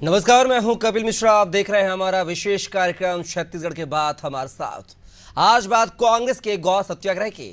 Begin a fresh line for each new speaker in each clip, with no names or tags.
नमस्कार, मैं हूं कपिल मिश्रा। आप देख रहे हैं हमारा विशेष कार्यक्रम छत्तीसगढ़ के बाद हमारे साथ। आज बात कांग्रेस के गौ सत्याग्रह की।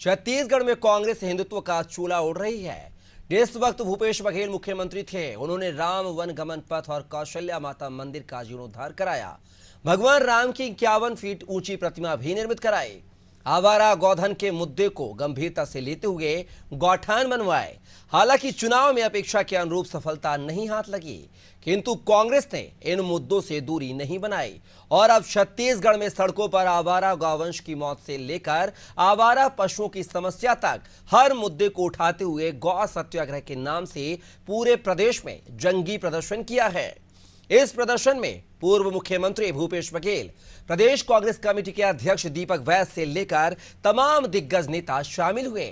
छत्तीसगढ़ में कांग्रेस हिंदुत्व का चूल्हा उड़ रही है। जिस वक्त भूपेश बघेल मुख्यमंत्री थे, उन्होंने राम वन गमन पथ और कौशल्या माता मंदिर का जीर्णोद्धार कराया। भगवान राम की 51 फीट ऊंची प्रतिमा भी निर्मित कराई। आवारा गौधन के मुद्दे को गंभीरता से लेते हुए गौठान बनवाए। हालांकि चुनाव में अपेक्षा के अनुरूप सफलता नहीं हाथ लगी, किंतु कांग्रेस ने इन मुद्दों से दूरी नहीं बनाई और अब छत्तीसगढ़ में सड़कों पर आवारा गौवंश की मौत से लेकर आवारा पशुओं की समस्या तक हर मुद्दे को उठाते हुए गौ सत्याग्रह के नाम से पूरे प्रदेश में जंगी प्रदर्शन किया है। इस प्रदर्शन में पूर्व मुख्यमंत्री भूपेश बघेल, प्रदेश कांग्रेस कमेटी के अध्यक्ष दीपक वैद्य से लेकर तमाम दिग्गज नेता शामिल हुए।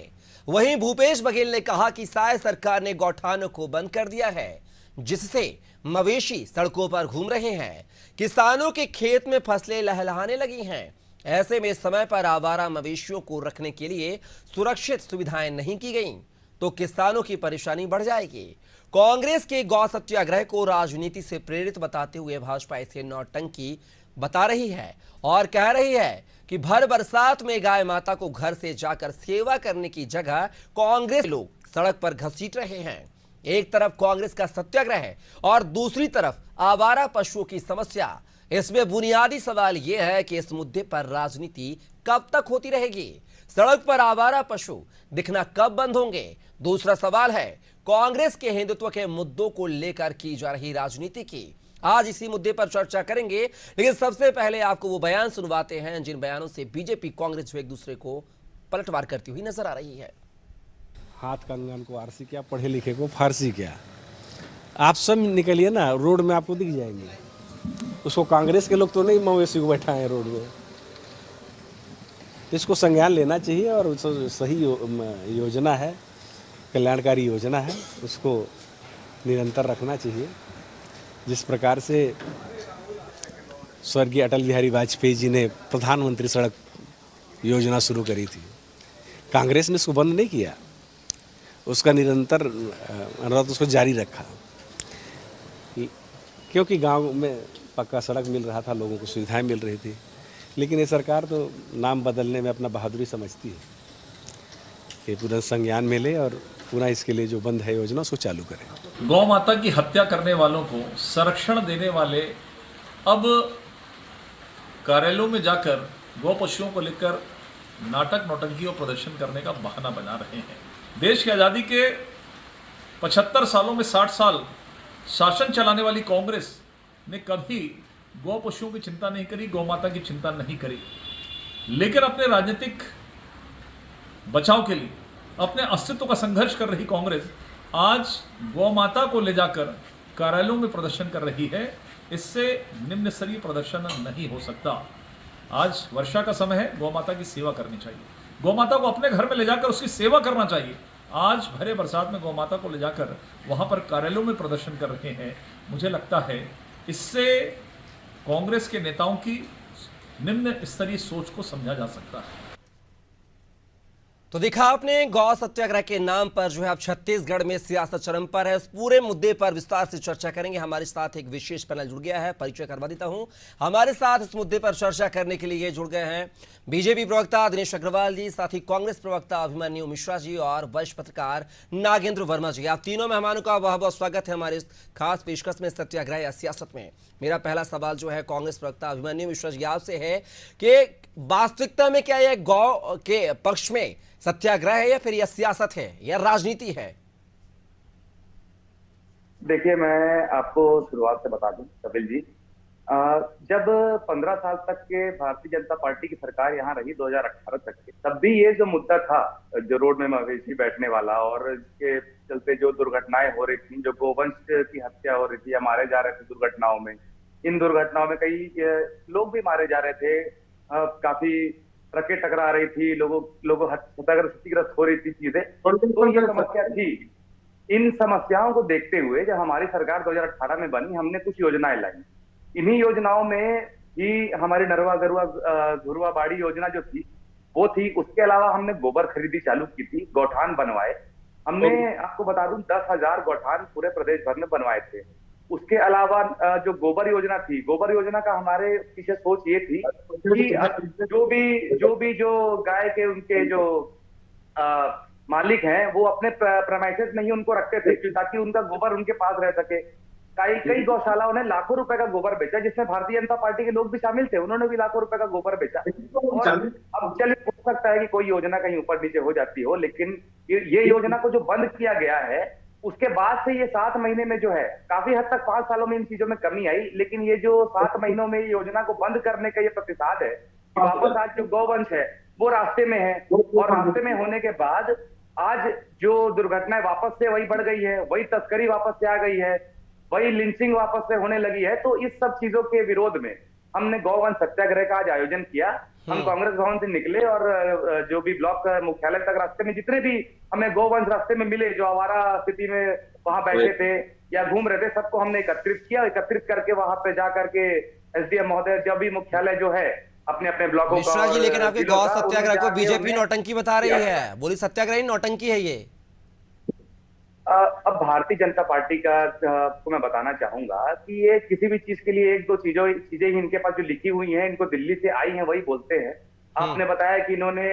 वहीं भूपेश बघेल ने कहा कि साय सरकार ने गौठानों को बंद कर दिया है, जिससे मवेशी सड़कों पर घूम रहे हैं। किसानों के खेत में फसलें लहलहाने लगी हैं। ऐसे में समय पर आवारा मवेशियों को रखने के लिए सुरक्षित सुविधाएं नहीं की गईं, तो किसानों की परेशानी बढ़ जाएगी। कांग्रेस के गौ सत्याग्रह को राजनीति से प्रेरित बताते हुए भाजपा इसे नौटंकी बता रही है और कह रही है कि भर बरसात में गाय माता को घर से जाकर सेवा करने की जगह कांग्रेस लोग सड़क पर घसीट रहे हैं। एक तरफ कांग्रेस का सत्याग्रह है और दूसरी तरफ आवारा पशुओं की समस्या। इसमें बुनियादी सवाल यह है कि इस मुद्दे पर राजनीति कब तक होती रहेगी? सड़क पर आवारा पशु दिखना कब बंद होंगे? दूसरा सवाल है कांग्रेस के हिंदुत्व के मुद्दों को लेकर की जा रही राजनीति की। आज इसी मुद्दे पर चर्चा करेंगे, लेकिन सबसे पहले आपको वो बयान सुनवाते हैं जिन बयानों से बीजेपी कांग्रेस जो एक दूसरे को पलटवार करती हुई नजर आ रही है।
हाथ कंगन को आरसी क्या, पढ़े लिखे को फारसी क्या। आप सब निकलिए ना, रोड में आपको दिख जाएंगे। उसको कांग्रेस के लोग तो नहीं मवेशी को बैठाए हैं रोड में। इसको संज्ञान लेना चाहिए और सही योजना है, कल्याणकारी योजना है, उसको निरंतर रखना चाहिए। जिस प्रकार से स्वर्गीय अटल बिहारी वाजपेयी जी ने प्रधानमंत्री सड़क योजना शुरू करी थी, कांग्रेस ने उसको बंद नहीं किया, उसका निरंतर अनुरोध उसको जारी रखा, क्योंकि गांव में पक्का सड़क मिल रहा था, लोगों को सुविधाएं मिल रही थी। लेकिन ये सरकार तो नाम बदलने में अपना बहादुरी समझती है। ये पूरा संज्ञान में ले और पूरा इसके लिए जो बंद है योजना उसको चालू करें।
गौ माता की हत्या करने वालों को संरक्षण देने वाले अब कार्यालयों में जाकर गौ पशुओं को लेकर नाटक नौटंकी और प्रदर्शन करने का बहाना बना रहे हैं। देश की आज़ादी के 75 सालों में 60 साल शासन चलाने वाली कांग्रेस ने कभी गौ पशुओं की चिंता नहीं करी, गौ माता की चिंता नहीं करी। लेकिन अपने राजनीतिक बचाव के लिए अपने अस्तित्व का संघर्ष कर रही कांग्रेस आज गौ माता को ले जाकर कार्यालयों में प्रदर्शन कर रही है। इससे निम्न स्तरीय प्रदर्शन नहीं हो सकता। आज वर्षा का समय है, गौ माता की सेवा करनी चाहिए। गौ माता को अपने घर में ले जाकर उसकी सेवा करना चाहिए। आज भरे बरसात में गौ माता को ले जाकर वहां पर कार्यालयों में प्रदर्शन कर रहे हैं। मुझे लगता है इससे कांग्रेस के नेताओं की निम्न स्तरीय सोच को समझा जा सकता है।
तो देखा आपने, गौ सत्याग्रह के नाम पर जो है अब छत्तीसगढ़ में सियासत चरम पर है। इस पूरे मुद्दे पर विस्तार से चर्चा करेंगे। हमारे साथ एक विशेष पैनल जुड़ गया है, परिचय करवा देता हूं। हमारे साथ इस मुद्दे पर चर्चा करने के लिए जुड़ गए हैं बीजेपी प्रवक्ता दिनेश अग्रवाल जी, साथ ही कांग्रेस प्रवक्ता अभिमन्यु मिश्रा जी और वरिष्ठ पत्रकार नागेंद्र वर्मा जी। आप तीनों मेहमानों का बहुत बहुत स्वागत है हमारे इस खास पेशकश में सत्याग्रह या सियासत में। मेरा पहला सवाल जो है कांग्रेस प्रवक्ता अभिमन्यु मिश्रा जी आपसे है कि वास्तविकता में क्या यह गौ के पक्ष में सत्याग्रह है या फिर यह सियासत है या राजनीति है?
देखिए, मैं आपको शुरुआत से बता दूं कपिल जी, जब 15 साल तक के भारतीय जनता पार्टी की सरकार यहाँ रही 2018 तक के, तब भी ये जो मुद्दा था, जो रोड में मवेशी बैठने वाला और इसके चलते जो दुर्घटनाएं हो रही थी, जो गोवंश की हत्या हो रही थी या मारे जा रहे थे दुर्घटनाओं में, इन दुर्घटनाओं में कई लोग भी मारे जा रहे थे, काफी ट्रकें टकरा रही थी, लोगों क्षतिग्रस्त हो रही थी चीजें, तो ये समस्या थी। इन समस्याओं को देखते हुए जब हमारी सरकार 2018 में बनी, हमने कुछ योजनाएं लाई। इन्हीं योजनाओं में ही हमारी नरवा गरुआ घुरुआ बाड़ी योजना जो थी वो थी। उसके अलावा हमने गोबर खरीदी चालू की थी, गौठान बनवाए। हमने आपको बता दूं 10,000 गौठान पूरे प्रदेश भर में बनवाए थे। उसके अलावा जो गोबर योजना थी, गोबर योजना का हमारे पीछे सोच ये थी कि जो गाय के उनके जो मालिक हैं वो अपने प्रेमाइसेस में ही उनको रखते थे ताकि उनका गोबर उनके पास रह सके। कई गौशालाओं ने लाखों रुपए का गोबर बेचा, जिसमें भारतीय जनता पार्टी के लोग भी शामिल थे, उन्होंने भी लाखों रुपए का गोबर बेचा। और अब चलिए हो सकता है कि कोई योजना कहीं ऊपर नीचे हो जाती हो, लेकिन ये योजना को जो बंद किया गया है उसके बाद से ये 7 महीने में जो है काफी हद तक 5 सालों में इन चीजों में कमी आई, लेकिन ये जो 7 महीनों में ये योजना को बंद करने का ये प्रतिसाद है कि वापस आज जो गौवंश है वो रास्ते में है, और रास्ते में होने के बाद आज जो दुर्घटनाएं वापस से वही बढ़ गई है, वही तस्करी वापस से आ गई है, वही लिंचिंग वापस से होने लगी है। तो इस सब चीजों के विरोध में हमने गौवंश सत्याग्रह का आज आयोजन किया। हम कांग्रेस भवन से निकले और जो भी ब्लॉक मुख्यालय तक रास्ते में जितने भी हमें गौवंश रास्ते में मिले जो आवारा स्थिति में वहां बैठे थे या घूम रहे थे, सबको हमने एकत्रित किया। एकत्रित करके वहां पे जा करके एसडीएम महोदय जब भी मुख्यालय जो है अपने अपने ब्लॉकों का,
मिश्रा जी, लेकिन आपके गौ सत्याग्रह को बीजेपी नौटंकी बता रही है, बोली सत्याग्रह ही नौटंकी है ये।
अब भारतीय जनता पार्टी का को मैं बताना चाहूंगा कि ये किसी भी चीज के लिए एक दो चीजें ही इनके पास जो लिखी हुई हैं, इनको दिल्ली से आई हैं वही बोलते हैं। आपने बताया कि इन्होंने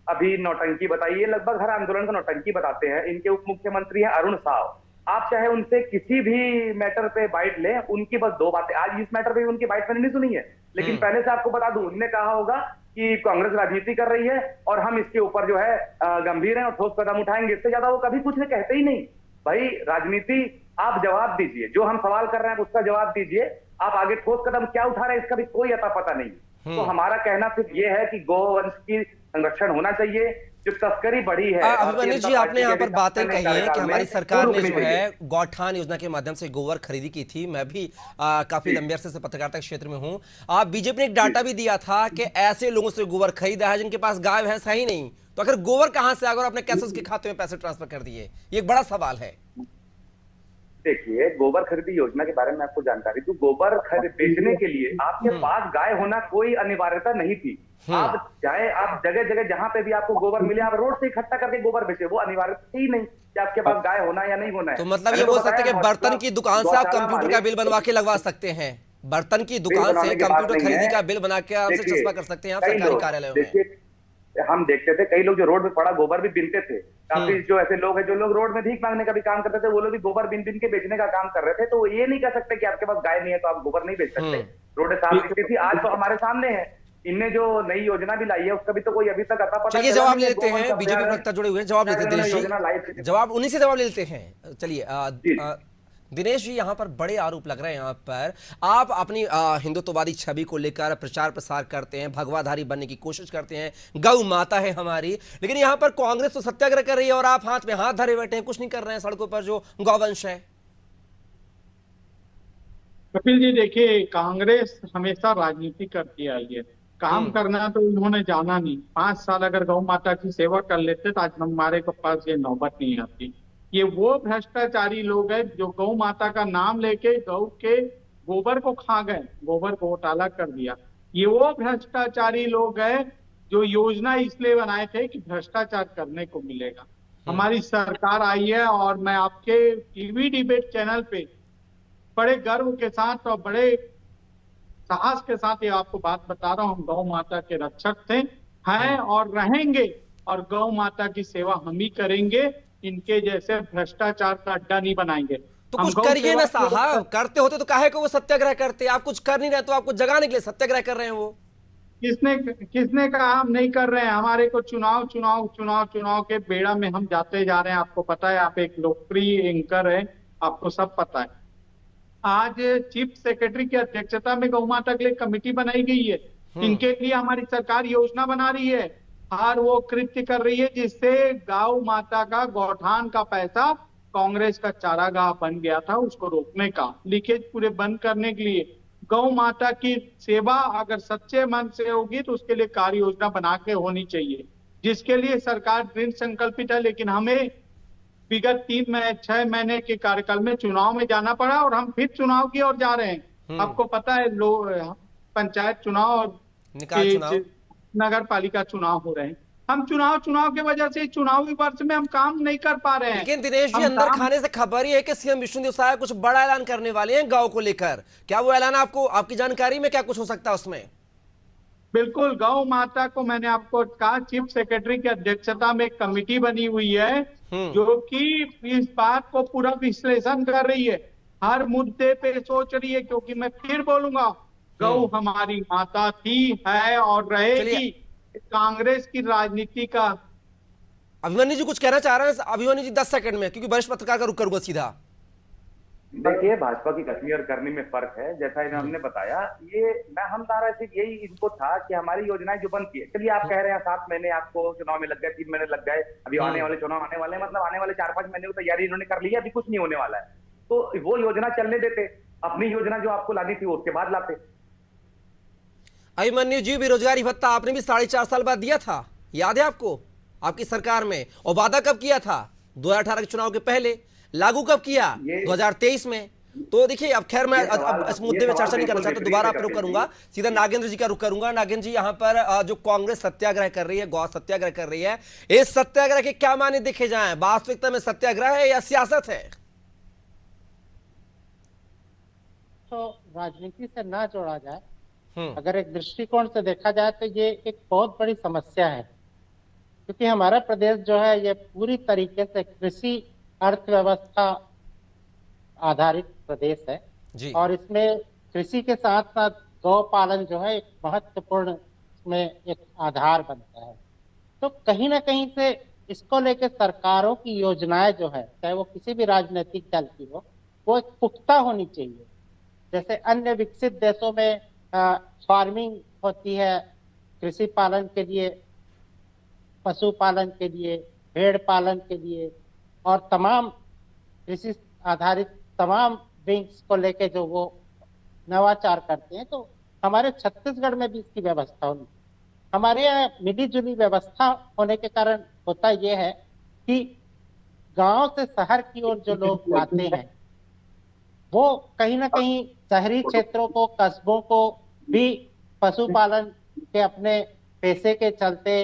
अभी नौटंकी बताई, ये लगभग हर आंदोलन का नौटंकी बताते हैं। इनके उप मुख्यमंत्री हैं अरुण साव, आप चाहे उनसे किसी भी मैटर पे बाइट लें, उनकी बस 2 बातें, आज इस मैटर पे उनकी बाइट मैंने नहीं सुनी है, लेकिन पहले से आपको बता दूं उन्होंने कहा होगा कि कांग्रेस राजनीति कर रही है और हम इसके ऊपर जो है गंभीर हैं और ठोस कदम उठाएंगे। इससे ज्यादा वो कभी कुछ नहीं कहते ही नहीं। भाई राजनीति आप जवाब दीजिए, जो हम सवाल कर रहे हैं उसका जवाब दीजिए, आप आगे ठोस कदम क्या उठा रहे हैं इसका भी कोई अता पता नहीं। तो हमारा कहना सिर्फ ये है कि गौवंश की संरक्षण होना चाहिए। जो तस्करी बढ़ी है,
अभिमन्यु जी, आपने यहाँ पर बातें कही है कि हमारी सरकार ने जो है गौठान योजना के माध्यम से गोबर खरीदी की थी। मैं भी काफी लंबे अरसे से पत्रकारिता क्षेत्र में हूँ। आप बीजेपी ने एक डाटा भी दिया था कि ऐसे लोगों से गोबर खरीदा है जिनके पास गाय भैंस है ही नहीं, तो अगर गोबर कहां से आ गया और आपने कैसे उसके खाते में पैसे ट्रांसफर कर दिए, ये एक बड़ा सवाल है।
देखिए, गोबर खरीदी योजना के बारे में आपको जानकारी दूं, गोबर बेचने के लिए आपके पास गाय होना कोई अनिवार्यता नहीं थी। आप चाहे आप जगह जगह जहां पे भी आपको गोबर मिले आप रोड से इकट्ठा करके गोबर बेचे, वो अनिवार्यता ही नहीं कि आपके पास गाय होना या नहीं होना है।
तो मतलब ये बोल सकते हैं कि बर्तन की दुकान से आप कंप्यूटर का बिल बनवा के लगवा सकते हैं, बर्तन की दुकान से कंप्यूटर खरीदी का बिल बना के आपसे चस्पा कर सकते हैं आप सरकारी कार्यालयों में।
हम देखते थे कई लोग जो रोड में पड़ा गोबर भी बीनते थे। काफी जो ऐसे लोग हैं जो लोग रोड में भीख मांगने का भी काम करते थे, वो लोग भी गोबर बीन बीन के बेचने का काम कर रहे थे। तो ये नहीं कह सकते कि आपके पास गाय नहीं है तो आप गोबर नहीं बेच सकते। रोड साफ दिखती थी, आज तो हमारे सामने है। इनने जो नई योजना भी लाई है उसका भी तो कोई अभी तक अता पता।
चलिए जवाब ले लेते हैं, बीजेपी प्रवक्ता जुड़े हुए हैं, जवाब लेते हैं दिनेश जी, जवाब उन्हीं से जवाब ले लेते हैं। चलिए दिनेश जी, यहाँ पर बड़े आरोप लग रहे हैं। यहाँ पर आप अपनी हिंदुत्ववादी छवि को लेकर प्रचार प्रसार करते हैं, भगवाधारी बनने की कोशिश करते हैं, गौ माता है हमारी, लेकिन यहाँ पर कांग्रेस तो सत्याग्रह कर रही है और आप हाथ में हाथ धरे बैठे हैं, कुछ नहीं कर रहे हैं सड़कों पर जो गौवंश है।
कपिल जी, देखिए, कांग्रेस हमेशा राजनीति करती आई है, काम करना तो इन्होंने जाना नहीं। 5 साल अगर गौ माता की सेवा कर लेते तो आज हमारे को पास ये नौबत नहीं आती। ये वो भ्रष्टाचारी लोग हैं जो गौ माता का नाम लेके गौ के गोबर को खा गए, गोबर को घोटाला कर दिया। ये वो भ्रष्टाचारी लोग हैं जो योजना इसलिए बनाए थे कि भ्रष्टाचार करने को मिलेगा। हमारी सरकार आई है और मैं आपके टीवी डिबेट चैनल पे बड़े गर्व के साथ और बड़े साहस के साथ ये आपको बात बता रहा हूँ, हम गौ माता के रक्षक थे, हैं और रहेंगे, और गौ माता की सेवा हम ही करेंगे। इनके जैसे भ्रष्टाचार का अड्डा नहीं बनाएंगे।
तो कुछ करिए ना साहब, करते होते तो काहे को वो सत्याग्रह करते, आप कुछ कर नहीं रहे तो आपको जगाने के लिए सत्याग्रह कर रहे हैं। वो
किसने कहा हम नहीं कर रहे हैं? हमारे को चुनाव के बेड़ा में हम जाते जा रहे हैं। आपको पता है, आप एक लोकप्रिय एंकर है, आपको सब पता है। आज चीफ सेक्रेटरी की अध्यक्षता में गौ माता के लिए कमेटी बनाई गई है। इनके लिए हमारी सरकार योजना बना रही है और वो कृत्य कर रही है जिससे गौ माता का गौठान का पैसा कांग्रेस का चारागाह बन गया था, उसको रोकने का, लीकेज पूरे बंद करने के लिए। गौ माता की सेवा अगर सच्चे मन से होगी तो उसके लिए कार्य योजना बना के होनी चाहिए, जिसके लिए सरकार दृढ़ संकल्पित है। लेकिन हमें विगत 6 महीने के कार्यकाल में चुनाव में जाना पड़ा और हम फिर चुनाव की ओर जा रहे हैं। आपको पता है, पंचायत चुनाव और नगर पालिका चुनाव हो रहे हैं। हम चुनाव की वजह से चुनावी वर्ष में हम काम नहीं कर पा रहे हैं।
लेकिन दिनेश जी,
हम
अंदर
काम
खाने से खबर ही है कि सीएम विष्णुदेव साय कुछ बड़ा ऐलान करने वाले हैं गांव को लेकर। क्या वो ऐलान आपको, आपकी जानकारी में क्या कुछ हो सकता है उसमें?
बिल्कुल, गौ माता को मैंने आपको कहा, चीफ सेक्रेटरी की अध्यक्षता में एक कमेटी बनी हुई है जो कि इस बात को पूरा विश्लेषण कर रही है, हर मुद्दे पे सोच रही है। क्योंकि मैं फिर बोलूंगा, गौ हमारी माता थी, है और
चलिए,
रहेगी। कांग्रेस की राजनीति का
अभिमन्यु जी कुछ कहना चाह रहे हैं? अभिमन्यु जी 10 सेकंड में, क्योंकि वरिष्ठ पत्रकार का रुख करूंगा सीधा।
देखिए, भाजपा की कसनी और करनी में फर्क है। जैसा इन्होंने बताया, ये मैं हम तारा सिर्फ यही इनको था कि हमारी योजनाएं जो बंद की है, चलिए आप कह रहे हैं 7 महीने आपको चुनाव में लग गए, 3 महीने लग गए, अभी आने वाले चुनाव आने वाले हैं, मतलब आने वाले 4-5 महीने की तैयारी इन्होंने कर ली है, अभी कुछ नहीं होने वाला है। तो वो योजना चलने देते, अपनी योजना जो आपको लानी थी वो उसके बाद लाते।
अभिमन्यु जी, बेरोजगारी भत्ता आपने भी 4.5 साल बाद दिया था, याद है आपको, आपकी सरकार में? और वादा कब किया था? 2018 के चुनाव के पहले। लागू कब किया? 2023 में। तो देखिए, अब खैर मैं अब इस मुद्दे में चर्चा नहीं करना चाहता, दोबारा आप रुक करूंगा, सीधा नागेंद्र जी का रुक करूंगा। नागेंद्र जी, यहाँ पर जो कांग्रेस सत्याग्रह कर रही है, गौ सत्याग्रह कर रही है, इस सत्याग्रह के क्या माने देखे जाएं? वास्तविकता में सत्याग्रह है या सियासत है?
तो राजनीति से ना जोड़ा जाए, अगर एक दृष्टिकोण से देखा जाए तो ये एक बहुत बड़ी समस्या है, क्योंकि हमारा प्रदेश जो है ये पूरी तरीके से कृषि अर्थव्यवस्था आधारित प्रदेश है
जी।
और इसमें कृषि के साथ साथ गौ पालन जो है एक महत्वपूर्ण इसमें एक आधार बनता है। तो कहीं ना कहीं से इसको लेकर सरकारों की योजनाएं जो है, चाहे वो किसी भी राजनीतिक दल की हो, वो एक पुख्ता होनी चाहिए। जैसे अन्य विकसित देशों में फार्मिंग होती है, कृषि पालन के लिए, पशुपालन के लिए, भेड़ पालन के लिए और तमाम कृषि आधारित तमाम विंग्स को लेके जो वो नवाचार करते हैं, तो हमारे छत्तीसगढ़ में भी इसकी व्यवस्था होनी। हमारे यहाँ मिली जुली व्यवस्था होने के कारण होता यह है कि गांव से शहर की ओर जो लोग आते हैं वो कहीं ना कहीं शहरी क्षेत्रों को, कस्बों को भी पशुपालन के अपने पैसे के चलते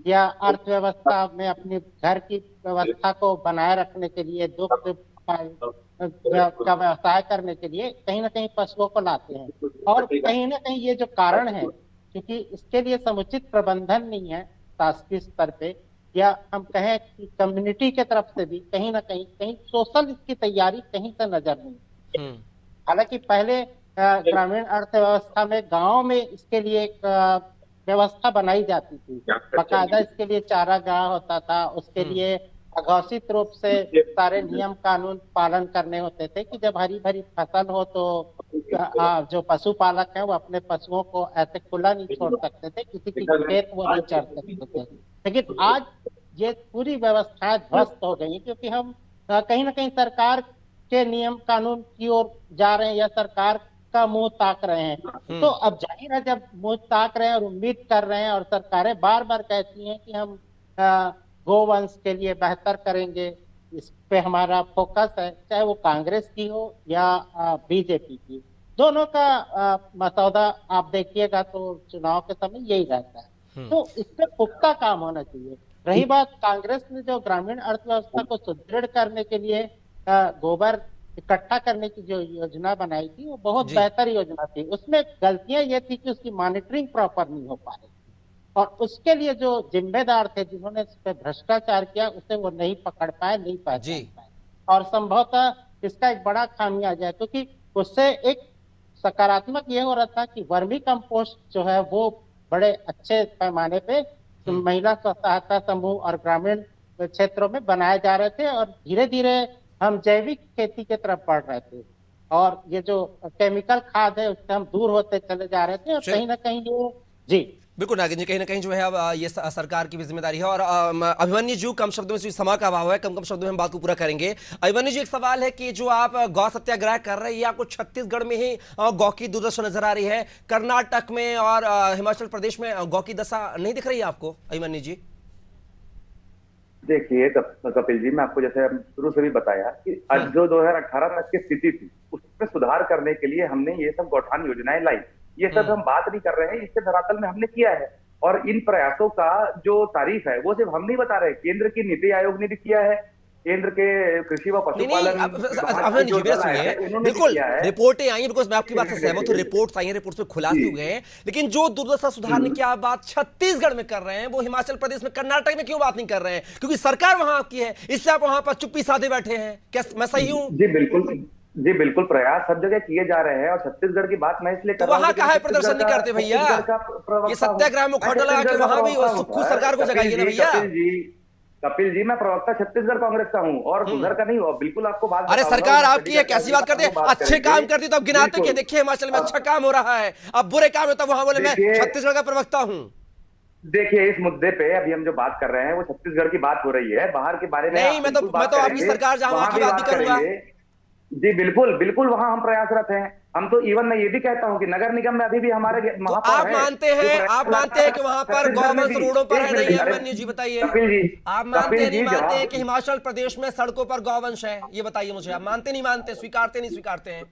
या अर्थव्यवस्था में अपनी घर की व्यवस्था को बनाए रखने के लिए, दुग्ध का व्यवसाय करने के लिए कहीं ना कहीं पशुओं को लाते हैं। और कहीं ना कहीं ये जो कारण है, क्योंकि इसके लिए समुचित प्रबंधन नहीं है शासकीय स्तर पे, या हम कहें कि कम्युनिटी के तरफ से भी कहीं ना कहीं सोशल इसकी तैयारी कहीं से नजर नहीं। हालांकि पहले ग्रामीण अर्थव्यवस्था में गांव में इसके लिए एक व्यवस्था बनाई जाती थी, बाकायदा इसके लिए चारागाह होता था, उसके लिए अघोषित रूप से सारे नियम कानून पालन करने होते थे कि जब हरी भरी फसल हो तो जो पशुपालक हैं वो अपने पशुओं को ऐसे खुला नहीं छोड़ सकते थे, किसी की खेत वो नहीं चढ़ सकते थे। लेकिन आज ये पूरी व्यवस्थाएं ध्वस्त हो गई, क्योंकि हम कहीं ना कहीं सरकार के नियम कानून की ओर जा रहे हैं या सरकार का मुंह ताक रहे हैं। तो अब जाहिर है, जब मुंह ताक रहे हैं और उम्मीद कर रहे हैं और सरकारें बार बार कहती हैं कि हम गोवंश के लिए बेहतर करेंगे, इस पे हमारा फोकस है, चाहे वो कांग्रेस की हो या बीजेपी की, दोनों का मसौदा आप देखिएगा तो चुनाव के समय यही रहता है। तो इस पे पुख्ता काम होना चाहिए। रही बात कांग्रेस ने जो ग्रामीण अर्थव्यवस्था को सुदृढ़ करने के लिए गोबर इकट्ठा करने की जो योजना बनाई थी, वो बहुत बेहतर योजना थी। उसमें गलतियां ये थी कि उसकी मॉनिटरिंग प्रॉपर नहीं हो पा रही थी और उसके लिए जो जिम्मेदार थे, जिन्होंने इस पे भ्रष्टाचार किया, उसे वो नहीं पकड़ पाए, नहीं पहचान पाए। और संभवतः इसका एक बड़ा खामियाजा है, क्योंकि उससे एक सकारात्मक ये हो रहा था कि वर्मी कंपोस्ट जो है वो बड़े अच्छे पैमाने पे महिला स्व सहायता समूह और ग्रामीण क्षेत्रों में बनाए जा रहे थे और धीरे धीरे हम जैविक खेती की तरफ बढ़ रहे थे और ये जो केमिकल खाद है उससे हम दूर होते चले जा रहे थे। और कहीं ना कहीं ये जी
बिल्कुल नागेंद्र जी, कहीं ना कहीं जो है अब ये सरकार की भी जिम्मेदारी है। और अभिमन्यु जी, कम शब्दों में समय का अभाव है, कम शब्दों में हम बात को पूरा करेंगे। अभिमन्यु जी, एक सवाल है कि जो आप गौ सत्याग्रह कर रहे हैं, आपको छत्तीसगढ़ में ही गौ की दुर्दशा नजर आ रही है, कर्नाटक में और हिमाचल प्रदेश में गौ की दशा नहीं दिख रही है आपको? अभिमन्यु जी
देखिए कपिल जी, मैं आपको जैसे शुरू से भी बताया कि आज जो 2018 तक की स्थिति थी उसमें सुधार करने के लिए हमने ये सब गौठान योजनाएं लाई। ये सब हम बात नहीं कर रहे हैं, इसके धरातल में हमने किया है। और इन प्रयासों का जो तारीफ है वो सिर्फ हम नहीं बता रहे, केंद्र की नीति आयोग ने भी किया है, केंद्र के कृषि व
नहीं
पशुपालन
नहीं
विभाग के जो
मेरा
दल आए
सुनिए,
हैं, उन्होंने भी
बिल्कुल
किया है।
रिपोर्टें आई हैं, बिकॉज मैं आपकी बात से सहमत हूँ, रिपोर्ट्स आई हैं, रिपोर्ट्स में खुलासे हुए हैं, लेकिन जो दुर्दशा सुधारने की आप बात छत्तीसगढ़ में कर रहे हैं वो हिमाचल प्रदेश में, कर्नाटक में क्यों बात नहीं कर रहे हैं? क्योंकि सरकार वहां आपकी है, इसलिए आप वहां पर चुप्पी साधे बैठे हैं। क्या मैं सही हूं?
जी बिल्कुल प्रयास सब जगह किए जा रहे हैं, और छत्तीसगढ़ की बात मैं इसलिए
तो
कर रहा हूं
वहां
कि
काहे
छत्तीसगढ़
प्रदर्शन नहीं
का-
करते भैया?
छत्तीसगढ़ का प्रवक्ता
ये सत्याग्रह में
हूं।
खोटा लगा के
छत्तीसगढ़ का
वहां भी
प्रवक्ता हूं,
खुद सरकार को जगाइए ना भैया।
कपिल जी मैं प्रवक्ता छत्तीसगढ़ कांग्रेस का हूं और उधर का नहीं हूं। बिल्कुल आपको बात
अरे
बताऊंगा,
सरकार
मैं
आपकी है, कैसी बात करते हैं? अच्छे काम करती तो अब गिनाते कि देखिए हिमाचल में अच्छा काम हो रहा है, अब बुरे काम है तो वहां बोले मैं
देखिए-
छत्तीसगढ़ का प्रवक्ता हूं।
देखिए इस मुद्दे पे अभी हम जो बात कर रहे हैं वो छत्तीसगढ़ की बात हो रही है, बाहर के बारे में
नहीं,
आप
मैं तो
बिल्कुल बात
आपकी
करेंगे,
सरकार जहां वहां की बात भी करूंगा।
करेंगे। जी बिल्कुल बिल्कुल वहां हम प्रयासरत हैं। हम तो इवन मैं ये भी कहता हूं कि नगर निगम में अभी भी हमारे
तो
महापौर
आप
है,
मानते
जो
हैं,
प्रयास
आप मानते हैं कि वहां पर
छत्तीसगढ़ में
गौवंश
भी-
रोडों पर
एक
है?
मिनट,
नहीं है?
अरे,
अभिमन्यु जी बताइए,
कपिल जी
आप मानते हैं नहीं मानते हैं कि
जवाब-
हिमाचल प्रदेश में सड़कों पर गौवंश है? ये बताइए मुझे, आप मानते नहीं मानते, स्वीकारते नहीं स्वीकारते हैं?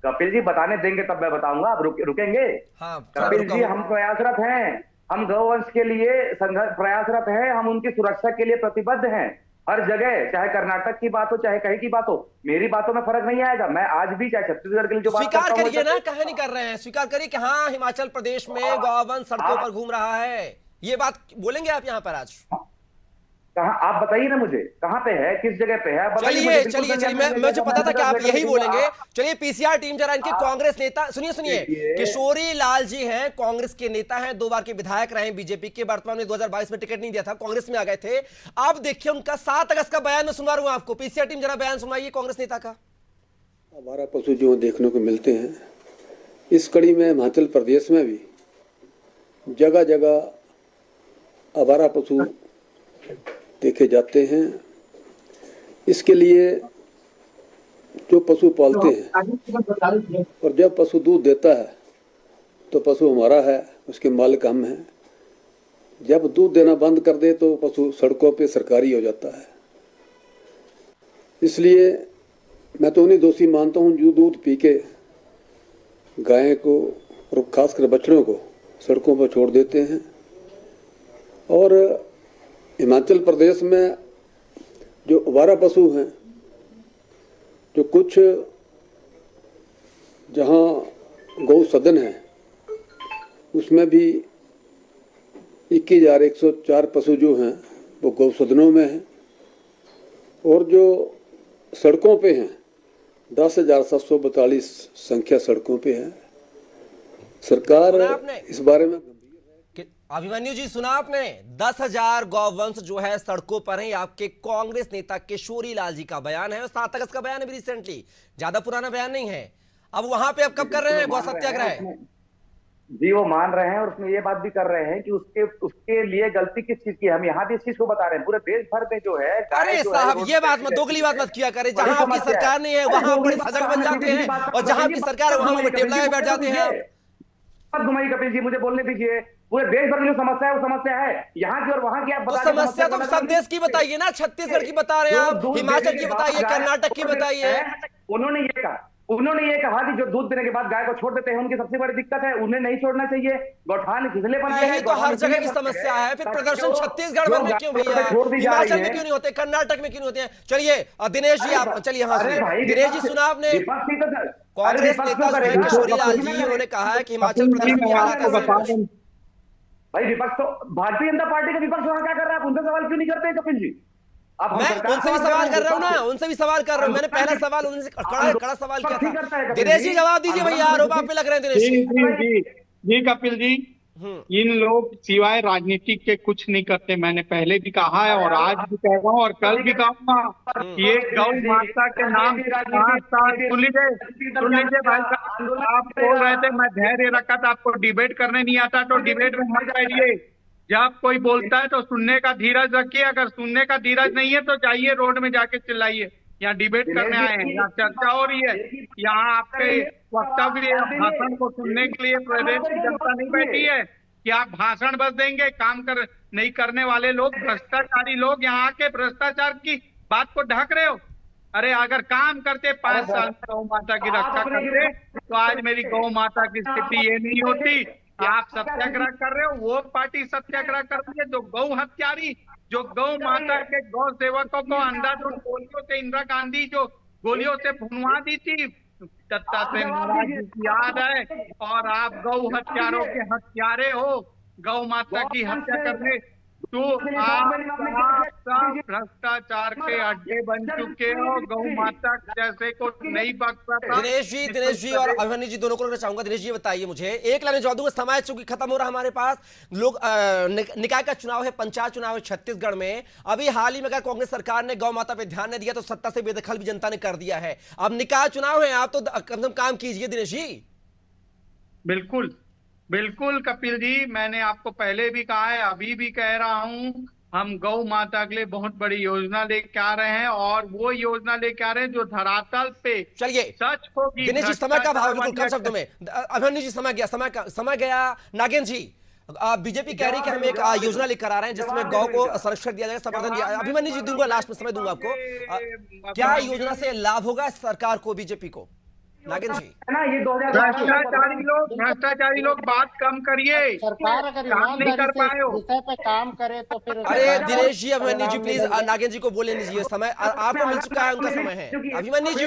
कपिल जी बताने देंगे तब मैं बताऊंगा, आप रुकेंगे?
हाँ,
कपिल
रुका
जी
हूं।
हम प्रयासरत हैं, हम गौवंश के लिए संघर्ष प्रयासरत हैं, हम उनकी सुरक्षा के लिए प्रतिबद्ध हैं हर जगह, चाहे कर्नाटक की बात हो चाहे कहीं की बात हो, मेरी बातों में फर्क नहीं आएगा। मैं आज भी चाहे छत्तीसगढ़ के लिए जो बात
स्वीकार
करता हूं,
करिए ना, कहे नहीं कर रहे हैं, स्वीकार करिए कि हाँ हिमाचल प्रदेश में गौवंश सड़कों पर घूम रहा है, ये बात बोलेंगे आप यहाँ पर आज?
कहाँ आप बताइए ना मुझे, कहाँ पे है, किस जगह पे है, आप बताइए मुझे,
चलिए
बिल्कुल
चलिए
संज्ञान
चलिए,
में
मुझे
लेगा,
पता था कि आप यही
लेकिन
बोलेंगे।
आप-
चलिए पीसीआर टीम जरा इनके कांग्रेस नेता, सुनिए सुनिए,
देखिए।
किशोरी लाल जी हैं, कांग्रेस के नेता हैं, 2 बार के विधायक रहे बीजेपी के, वर्तमान में 2022 में टिकट नहीं दिया था, कांग्रेस में आ गए थे। आप देखिए उनका 7 अगस्त का बयान में सुना रहा हूं आपको, पीसीआर टीम जरा बयान सुनाइए कांग्रेस नेता का।
आवारा पशु जो देखने को मिलते हैं, इस कड़ी में हिमाचल प्रदेश में भी जगह जगह आवारा पशु देखे जाते हैं। इसके लिए जो पशु पालते हैं और जब पशु दूध देता है तो पशु हमारा है, उसके मालिक हम हैं। जब दूध देना बंद कर दे तो पशु सड़कों पे सरकारी हो जाता है। इसलिए मैं तो उन्हें दोषी मानता हूं जो दूध पी के गाय को और खासकर बछड़ों को सड़कों पर छोड़ देते हैं। और हिमाचल प्रदेश में जो आवारा पशु हैं, जो कुछ जहां गौ सदन है उसमें भी 21,104 पशु जो हैं वो गौ सदनों में हैं, और जो सड़कों पे हैं 10,742 संख्या सड़कों पे है। सरकार
सुना आपने?
इस बारे में
अभिमन्यु जी सुना आपने? 10,000 गौवंश जो है सड़कों पर है, आपके कांग्रेस नेता किशोरी लाल जी का बयान है, और 7 अगस्त का बयान है भी रिसेंटली, ज्यादा पुराना बयान नहीं है। अब वहां पे अब कब कर रहे हैं गौ सत्याग्रह?
जी वो मान रहे हैं और उसमें ये बात भी कर रहे हैं कि उसके लिए गलती किस चीज की है। हम यहाँ भी इस चीज को बता रहे हैं, पूरे देश भर में जो है।
अरे साहब ये बात मत, दोगली बात मत किया करें। जहां आपकी सरकार नहीं है वहां बड़े सजग बन जाते हैं, और जहां आपकी सरकार है वहां टेबल में बैठ जाते हैं।
मत घुमाइए कपिल जी, मुझे बोलने दीजिए। पूरे देश भर में जो समस्या है वो समस्या है यहाँ की और वहां की। आप
तो समस्या तो सब देश की बताइए ना, छत्तीसगढ़ की बता रहे हैं आप, हिमाचल की बताइए, कर्नाटक की बताइए।
उन्होंने ये कहा कि जो दूध देने के बाद गाय को छोड़ देते हैं उनकी सबसे बड़ी दिक्कत है, उन्हें नहीं छोड़ना चाहिए। गौठान किसने बनाया?
यही तो हर जगह की समस्या है। फिर प्रदर्शन छत्तीसगढ़ में क्यों भैया, हिमाचल में क्यों नहीं होते, कर्नाटक में क्यों नहीं होते हैं? चलिए दिनेश जी आप चलिए यहाँ से। दिनेश जी सुना आपने? कांग्रेस नेता जो है किशोरी लाल जी, उन्होंने कहा है कि हिमाचल प्रदेश में हालात ऐसे हैं।
भाई विपक्ष तो भारतीय जनता पार्टी का विपक्ष वहां क्या कर रहा है? आप उनसे सवाल क्यों नहीं करते कपिल जी?
मैं उनसे भी सवाल कर रहा हूँ ना, उनसे भी सवाल कर रहा हूँ। मैंने पहला सवाल उनसे कड़ा सवाल किया था। दिनेश जी जवाब दीजिए भैया, आरोप आप पे लग रहे हैं दिनेश जी।
जी कपिल जी, इन लोग सिवाय राजनीति के कुछ नहीं करते। मैंने पहले भी कहा है और आज भी कह रहा हूँ और कल भी कहूंगा। ये गौ माता के नाम सुन लीजिए भाई साहब, आप बोल रहे थे मैं धैर्य रखा था, आपको डिबेट करने नहीं आता तो डिबेट में मत बैठिए। जब कोई बोलता है तो सुनने का धीरज रखिए, अगर सुनने का धीरज नहीं है तो जाइए रोड में जाके चिल्लाइए। यहाँ डिबेट करने आए हैं, यहाँ चर्चा हो रही है, यहाँ आपके वक्तव्य भाषण को सुनने के लिए प्रदेश की जनता नहीं बैठी है कि आप भाषण बस देंगे। काम कर नहीं करने वाले लोग, भ्रष्टाचारी लोग यहाँ आके भ्रष्टाचार की बात को ढक रहे हो। अरे अगर काम करते 5 साल में गौ माता की रक्षा करते तो आज मेरी गौ माता की स्थिति ये नहीं होती। आप सत्याग्रह कर रहे हो, वो पार्टी सत्याग्रह कर रही है जो गौ हत्यारी, जो गौ माता के गौ सेवकों को अंधाधुंध गोलियों से, इंदिरा गांधी जो गोलियों से भुनवा दी थी, दत्तात्रेय महाराज जी की याद है। और आप गौ हत्यारों के हत्यारे हो, गौ माता की हत्या करने। तो आप सब भ्रष्टाचार के अड्डे बन चुके हो। गौ माता जैसे को नहीं बख्शा था।
दिनेश जी और अभिमन्यु जी दोनों को लेना चाहूंगा। दिनेश जी बताइए मुझे, एक लाइन जवाब दूंगा, समय चूंकि खत्म हो रहा हमारे पास। लोग निकाय का चुनाव है, पंचायत चुनाव है छत्तीसगढ़ में। अभी हाल ही में अगर कांग्रेस सरकार ने गौ माता पे ध्यान नहीं दिया तो सत्ता से बेदखल भी जनता ने कर दिया है। अब निकाय चुनाव है, आप तो कम से कम काम कीजिए दिनेश जी।
बिल्कुल बिल्कुल कपिल जी, मैंने आपको पहले भी कहा है, अभी भी कह रहा हूं, हम गौ माता के लिए बहुत बड़ी योजना लेके आ रहे हैं। और वो योजना लेके आ रहे हैं जो धरातल पे
चलिए
सच होगी।
दिनेश जी समय का भाव बिल्कुल कम शब्दों में। अभिमन्यु जी समय गया। नागेंद्र जी, बीजेपी कह रही कि हम एक योजना लेकर आ रहे हैं जिसमें गौ को संरक्षण दिया जाएगा, संवर्धन दिया। अभिमन्यु जी दूंगा, लास्ट में समय दूंगा आपको। क्या योजना से लाभ होगा सरकार को, बीजेपी को? नागेंद्र जी,
है ना, ये 2000
भ्रष्टाचारी लोग बात कम करिए।
सरकार अगर
काम नहीं कर
ईमानदारी
पाए हो।
से इस विषय पे काम करे तो फिर उसके
अरे
बाद
दिनेश जी, अभिमन्यु जी
परिणाम
प्लीज
मिलेंगे।
नागेंद्र जी को बोले दीजिए। समय आपको मिल चुका है, उनका समय है। अभिमन्यु जी,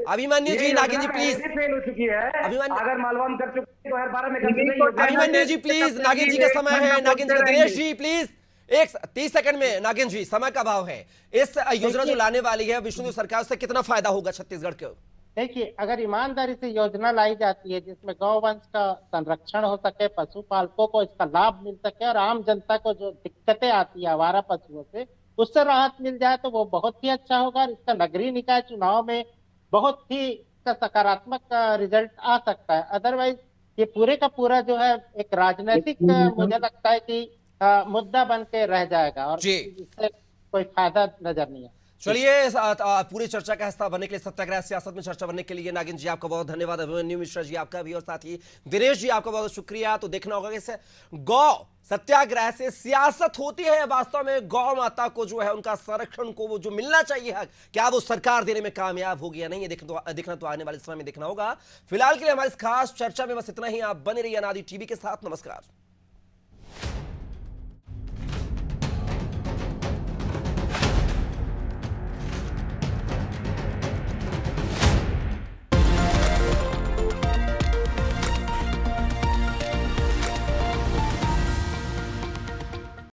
अभिमन्यु जी, नागेंद्र जी प्लीज।
फेल हो चुकी है।
अभिमन्यु-
अगर मालवान कर चुकी है 2012 में कर
इन्हीं
चुकी
को
है।
अभिमन्यु जी प्लीज, नागेंद्र जी का समय है। नागेंद्र जी, दिनेश जी प्लीज, एक 30 सेकंड में। नागेंद्र जी, समय का भाव है। इस योजना जो लाने वाली है विष्णुदेव सरकार, से कितना फायदा होगा छत्तीसगढ़ को?
देखिए, अगर ईमानदारी से योजना लाई जाती है जिसमें गौवंश का संरक्षण हो सके, पशुपालकों को इसका लाभ मिल सके और आम जनता को जो दिक्कतें आती है आवारा पशुओं से, उससे राहत मिल जाए तो वो बहुत ही अच्छा होगा। और इसका नगरीय निकाय चुनाव में बहुत ही इसका सकारात्मक रिजल्ट आ सकता है। अदरवाइज ये पूरे का पूरा जो है एक राजनीतिक मुझे लगता है कि मुद्दा बन के रह जाएगा और
जी।
इससे कोई फायदा नजर नहीं है।
चलिए, पूरी चर्चा का हिस्सा बनने के लिए, सत्याग्रह सियासत में चर्चा बनने के लिए नागेंद्र जी आपका बहुत धन्यवाद। अभिमन्यु मिश्रा जी आपका भी, और साथ ही दिनेश जी आपका बहुत शुक्रिया। तो देखना होगा कि गौ सत्याग्रह से सियासत होती है, वास्तव में गौ माता को जो है उनका संरक्षण को वो जो मिलना चाहिए हक, क्या वो सरकार देने में कामयाब होगी या नहीं, ये देखना तो आने वाले समय में देखना होगा। फिलहाल के लिए हमारी इस खास चर्चा में बस इतना ही। आप बने रहिए अनादि टीवी के साथ। नमस्कार।